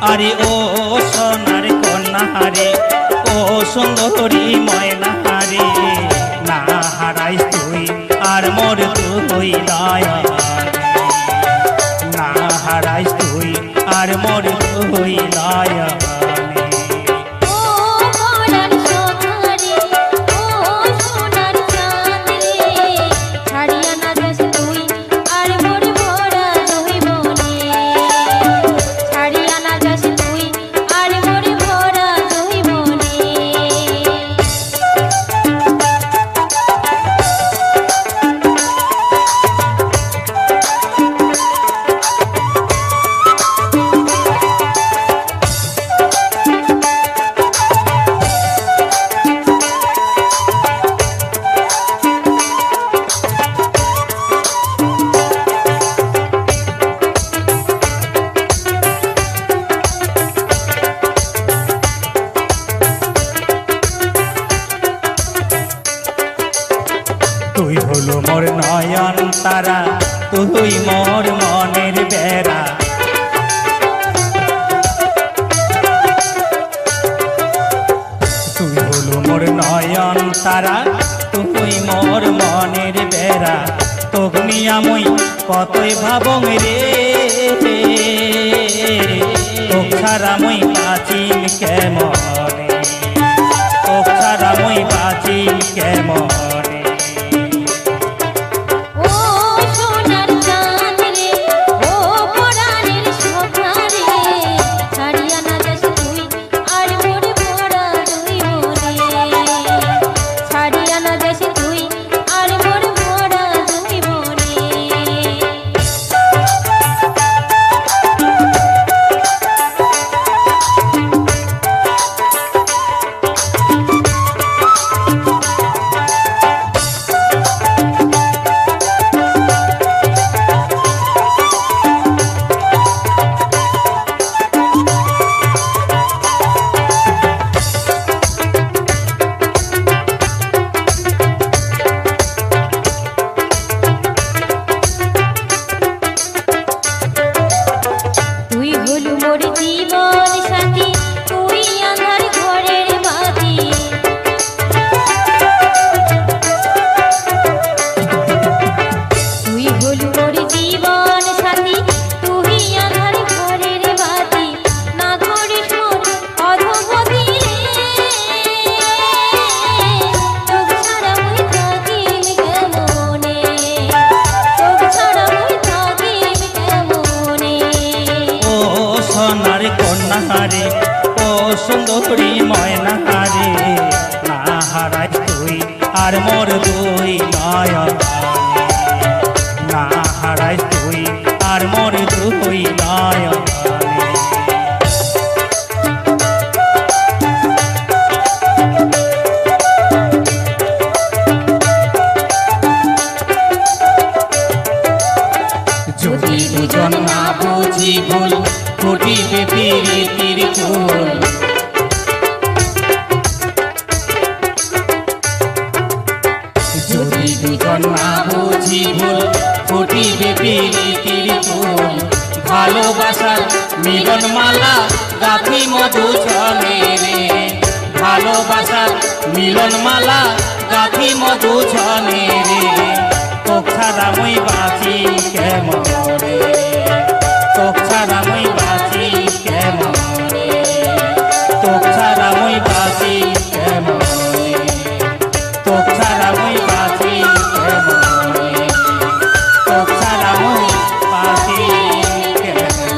আরে ও সোনার কন্যা রে, ও সুন্দরী ময়না রে, না হারাইস তুই আর মোর তুই দয়া, না হারাইস তুই আর মোর তুই দয়া। তুই হলো মোর নয়ন তারা, তুই মোর মনের বেড়া, তুই হলো মোর নয়ন তারা, তুই মোর মনের বেড়া, তোক নিয়া মুই কতই ভাবং রে, তোক ছাড়া মুই বাঁচিম কেমনে, তোক ছাড়া মুই বাঁচিম কেমনে। রে ও সুন্দরী ময়না রে, না হারাইস তুই আর মোর দুই নয়ন, না হারাইস তুই আর মোর দুই নয়ন। যদি দুজন না বুঝি ভুল, ফুটিবে প্রীতির ফুল, যদি দুজন না বুঝি ভুল, ফুটিবে প্রীতির ফুল, ভালোবাসার মিলন মালা গাঁথি মধু চলে রে, ভালোবাসার মিলন মালা গাঁথি মধু চলে রে, তোক ছাড়া মুই বাঁচি কেমনে, তোক ছাড়া মুই বাঁচি কেমনে, তোক ছাড়া মুই বাঁচি কেমনে, তোক ছাড়া মুই বাঁচি কেমনে, তোক ছাড়া মুই বাঁচি কেমনে।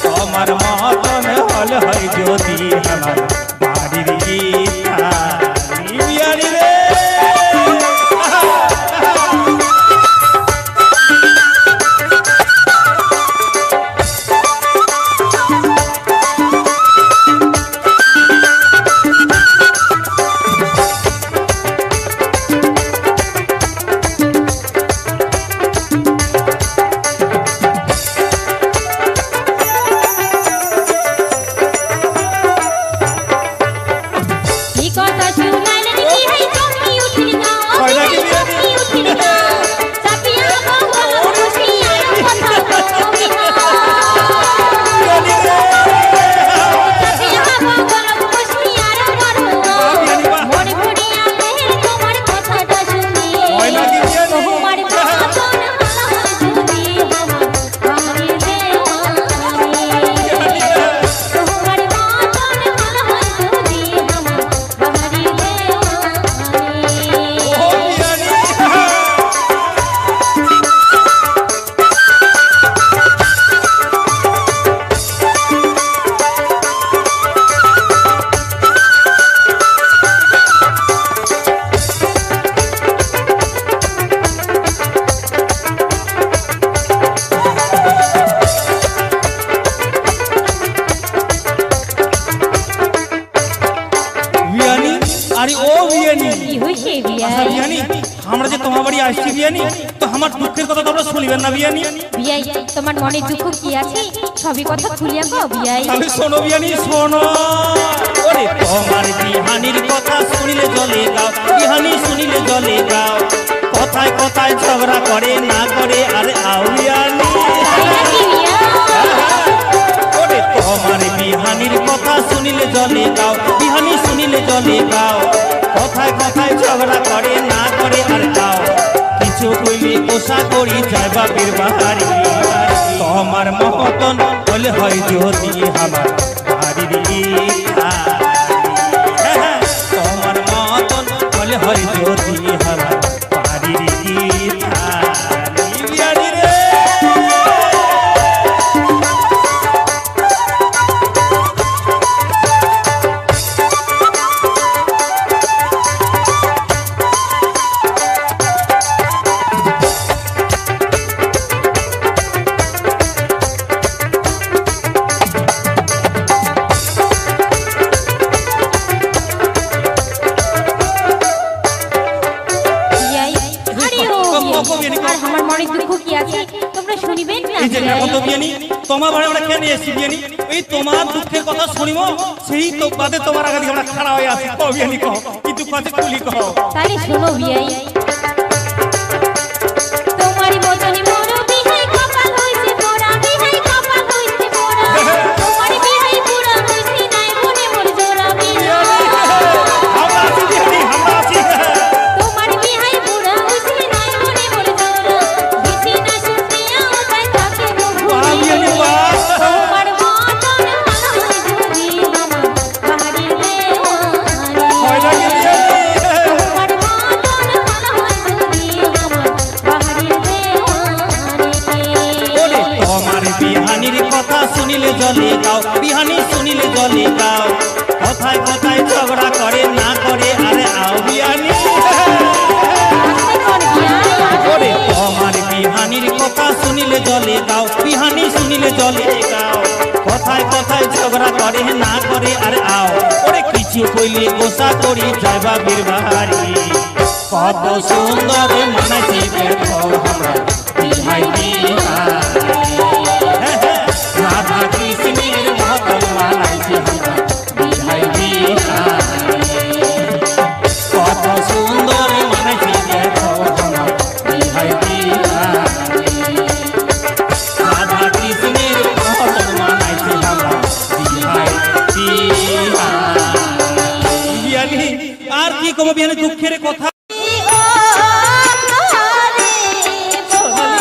তোমার মতন হল হয় যদি আমার বাড়ির গীতানি বিয়ানি রে। আমরা যে তোমার বাড়ি আসছি বিয়ানি, তো আমার দুঃখের কথা তোমরা শুনবেন না বিয়ানি? বিয়াই, তোমার মনে দুঃখ কি আছে সবই কথা খুলিয়া কও বিয়াই। তাহলে শোনো বিয়ানি শোনো। ওরে তোমার বিহানির কথা শুনিলে জলে গাও, বিহানি শুনিলে জলে গাও। কথায় কথায় ঝগড়া করে না করে আরে আও বিয়ানি। ওরে তোমার বিহানির কথা শুনিলে জলে গাও, বিহানি শুনিলে জলে গাও। কথায় কথায় ঝগড়া করে না করে আর গাও। কিছু কইলে কোষা করি যায় বাপের বাড়ি। তোমার মতন হলে হয় যদি আমার বাড়ির তোমার মতন হলে হয় যদি আমার বাড়ির বিয়ানি রে। তোমার বাড়ি আমরা কেন এসেছি বিয়ানি? এই তোমার দুঃখের কথা শুনিব, সেই তো বাদে তোমার আগে আমরা খারাপ হয়ে আসি। কও বিয়ানি কও, কি দুঃখ আছে খুলি কও। তাহলে শোনো বিয়াই, তোমারই মতনই মোর বিহাই কপাল হইছে মোরা, বিহাই কপাল হইছে মোরা। তোমার বিহাই পুরা হইছে নাই মনে মোর জোড়া বিহাই। আমরা আছি বিয়ানি, আমরা আছি। তোমার বিহাই পুরা হইছে নাই মনে মোর জোড়া। বিছি না শুনিয়া তাই তাকে বহু বিয়ানি বাহ। তোমার মতন হলো যদি আমার বাড়ি দেওয়ানি। হয় লাগে বিয়ানি। তোমার মতন হলো যদি আমার বাড়ি দেওয়ানি। ওরে তোমার বিহানির কথা শুনিলে জলে গাও, বিহানি শুনিলে জলে গাও। কথায় কথায় ঝগড়া করে না করে আরে আও বিয়ানি। ওরে তোমার বিহানির কথা শুনিলে জলে গাও, বিহানি শুনিলে জলে গাও। কথায় কথায় ঝগড়া করে না করে আরে আও। ওরে কিছু কইলে গোসা করি যায় বাবির বাড়ি। কত সুন্দর মানাইছে দেখো আমরা বিহাই বিহানি। রাধা কৃষ্ণের মতন মানাইছে আমরা বিহাই বিহানি। কত সুন্দর মানাইছে দেখো আমরা বিহাই বিহানি। রাধা কৃষ্ণের মতন মানাইছে আমরা বিহাই বিহানি। আর কি কম বিহানি দুঃখের কথা। ও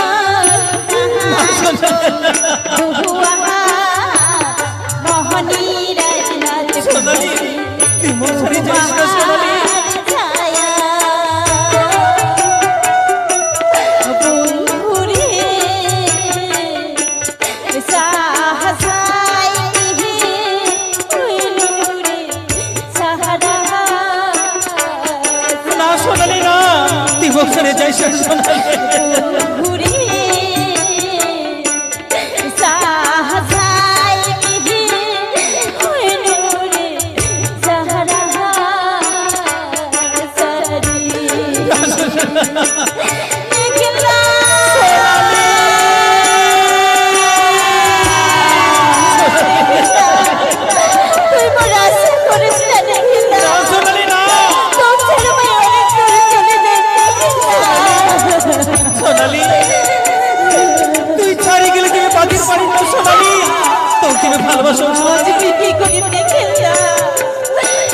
ভালোবাসো আজ বিটি করে দেখে যা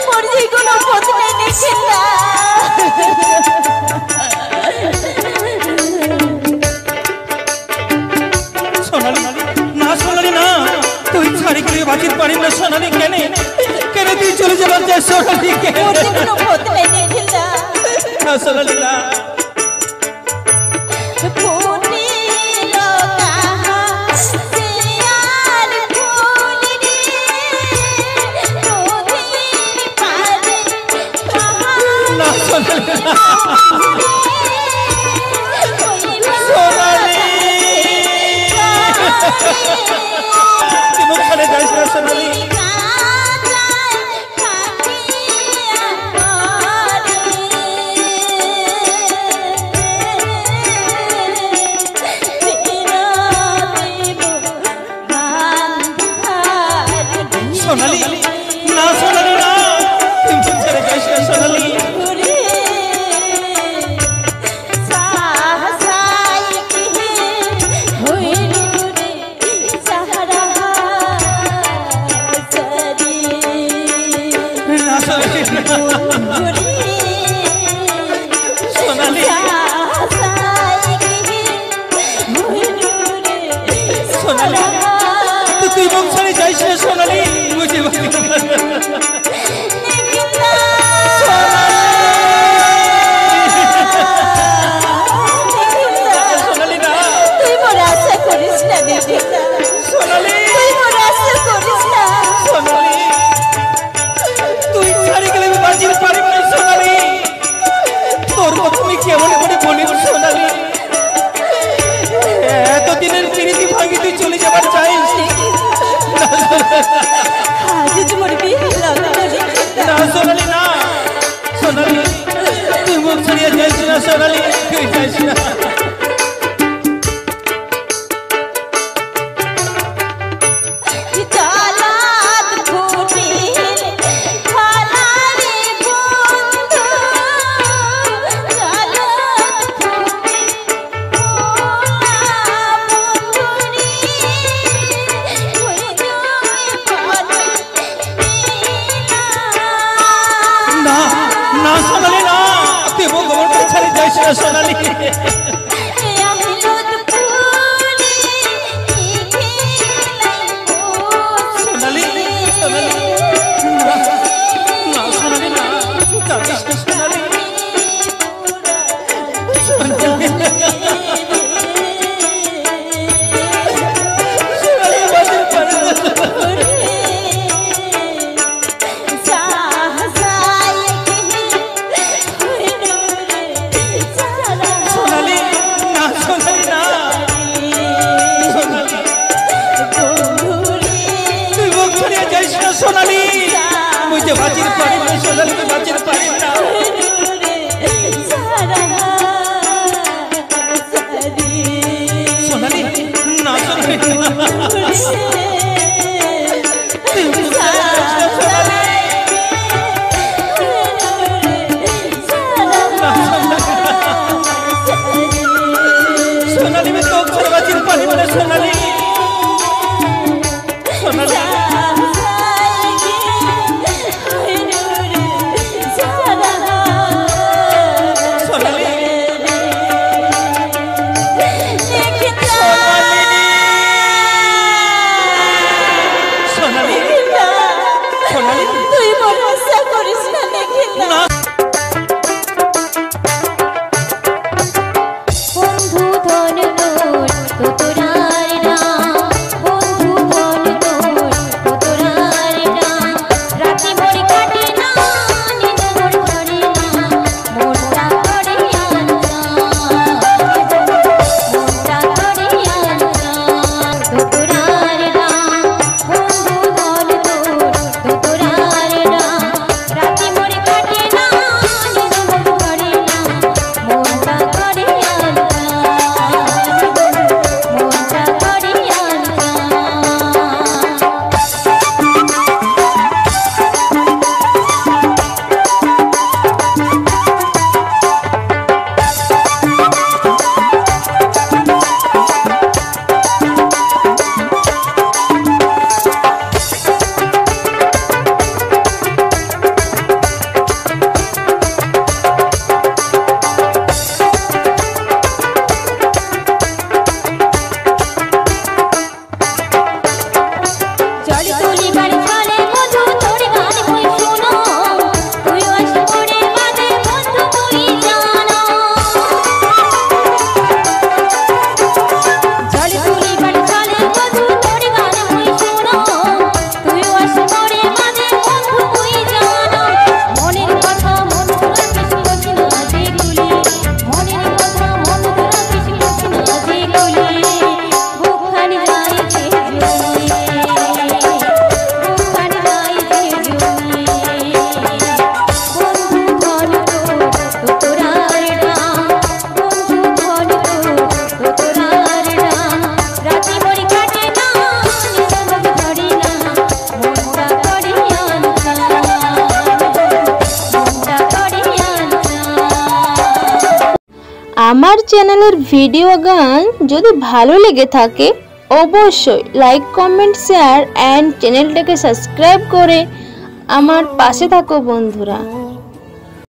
মোর যে কোনো বদলে দেখে যা সোনালি না সোনালি না তুই ছাড়ি করে বাঁচিতে পারি না সোনালি কেন কেন তুই চলে যাবার চাই সোনালি মোর যে কোনো বদলে দেখে যা না সোনালি না মুখখানে যাইস না সোনালি সোনালি না সোনালি না তুই মুখখানে যাইস না সোনালি তুই মুখ ছাড়ি যাইস না সোনালি বুঝে সোনালি না তুই মোর আশা করিস না সোনালি তুই মোর আশা করিস না সোনালি তুই ছাড়ি গেলে আমি বাঁচিতে পারি না সোনালি তোর কথা আমি কেমন করে বলি সোনালি এতদিনের প্রীতি ভাঙি তুই চলে যাবার চাইস আজ তোমার বিয়ে লাগলো না সোনালি না সোনালি তুই মুখ ছাড়িয়ে যাইস না সোনালি তুই যাইস না জালাত ফুটি খালারে বন্ধু জালাত ফুটি বন্ধুরি ওই জয় পানি না না সোনালি না তুই মুখ আমার ছাড়িয়ে যাইস না সোনালি সোনালি সোনালি না সোনালি না যাইস না সোনালি সোনালি বাঁচিতে পারি না সোনালি না সোনালি না সোনালি তুই মুখ ছাড়িয়ে যাইস না সোনালি বুঝে বাঁচিতে পারি না সোনালি তুই বাঁচিতে পারি না সোনালি না সোনালি না তুই মুখ ছাড়িয়ে যাইস না সোনালি সোনালি আমি তো ছাড়া বাঁচিতে পারি না সোনালি সোনালি সোনালি আমার চ্যানেলের ভিডিও গান যদি ভালো লেগে থাকে অবশ্যই লাইক কমেন্ট শেয়ার এন্ড চ্যানেলটাকে সাবস্ক্রাইব করে আমার পাশে থাকো বন্ধুরা।